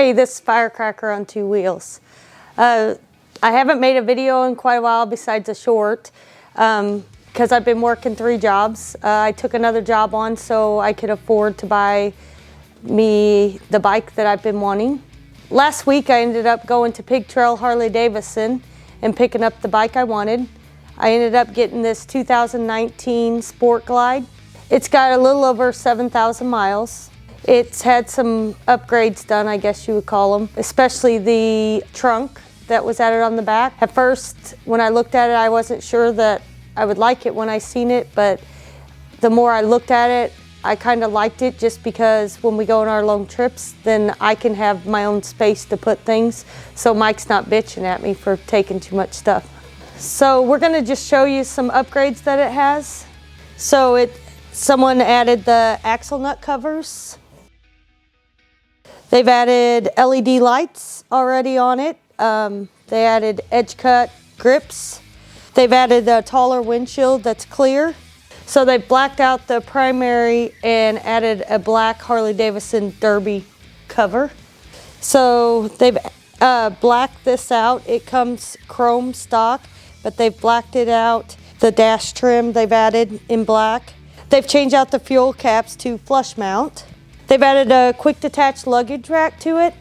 Hey, this is Firecracker on two wheels. I haven't made a video in quite a while besides a short because I've been working 3 jobs. I took another job on so I could afford to buy me the bike that I've been wanting. Last week I ended up going to Pig Trail Harley-Davidson and picking up the bike I wanted. I ended up getting this 2019 Sport Glide. It's got a little over 7,000 miles. It's had some upgrades done, I guess you would call them, especially the trunk that was added on the back. At first, when I looked at it, I wasn't sure that I would like it when I seen it, but the more I looked at it, I kind of liked it just because when we go on our long trips, then I can have my own space to put things, so Mike's not bitching at me for taking too much stuff. So we're gonna just show you some upgrades that it has. So someone added the axle nut covers. They've added LED lights already on it. They added edge cut grips. They've added a taller windshield that's clear. So they've blacked out the primary and added a black Harley-Davidson Derby cover. So they've blacked this out. It comes chrome stock, but they've blacked it out. The dash trim they've added in black. They've changed out the fuel caps to flush mount. They've added a quick detach luggage rack to it.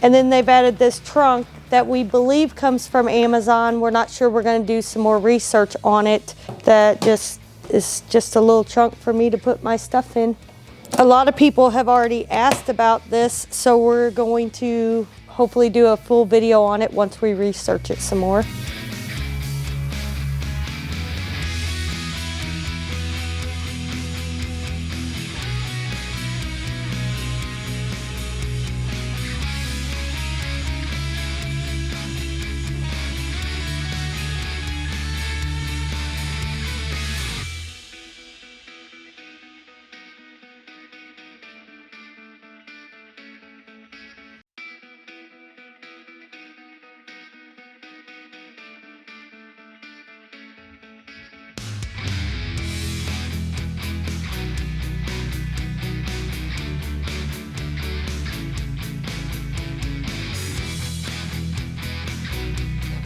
And then they've added this trunk that we believe comes from Amazon. We're not sure. We're going to do some more research on it. That is just a little trunk for me to put my stuff in. A lot of people have already asked about this, so we're going to hopefully do a full video on it once we research it some more.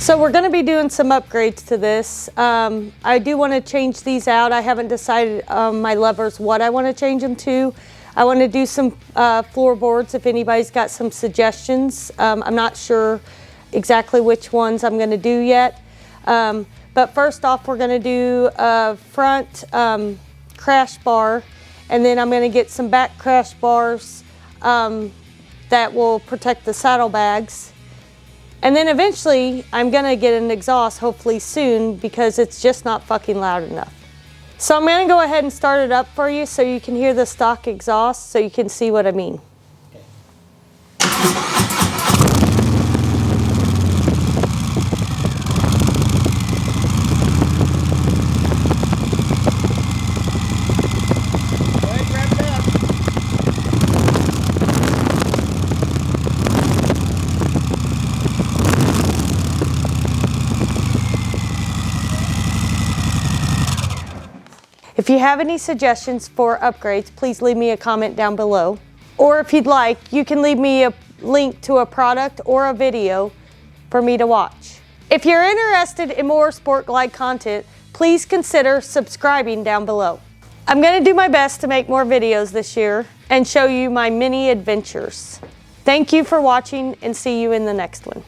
So we're going to be doing some upgrades to this. I do want to change these out. I haven't decided my levers what I want to change them to. I want to do some floorboards if anybody's got some suggestions. I'm not sure exactly which ones I'm going to do yet. But first off, we're going to do a front crash bar, and then I'm going to get some back crash bars that will protect the saddlebags. And then eventually, I'm gonna get an exhaust, hopefully soon, because it's just not fucking loud enough. So I'm gonna go ahead and start it up for you so you can hear the stock exhaust so you can see what I mean. If you have any suggestions for upgrades, please leave me a comment down below. Or if you'd like, you can leave me a link to a product or a video for me to watch. If you're interested in more Sport Glide content, please consider subscribing down below. I'm going to do my best to make more videos this year and show you my many adventures. Thank you for watching and see you in the next one.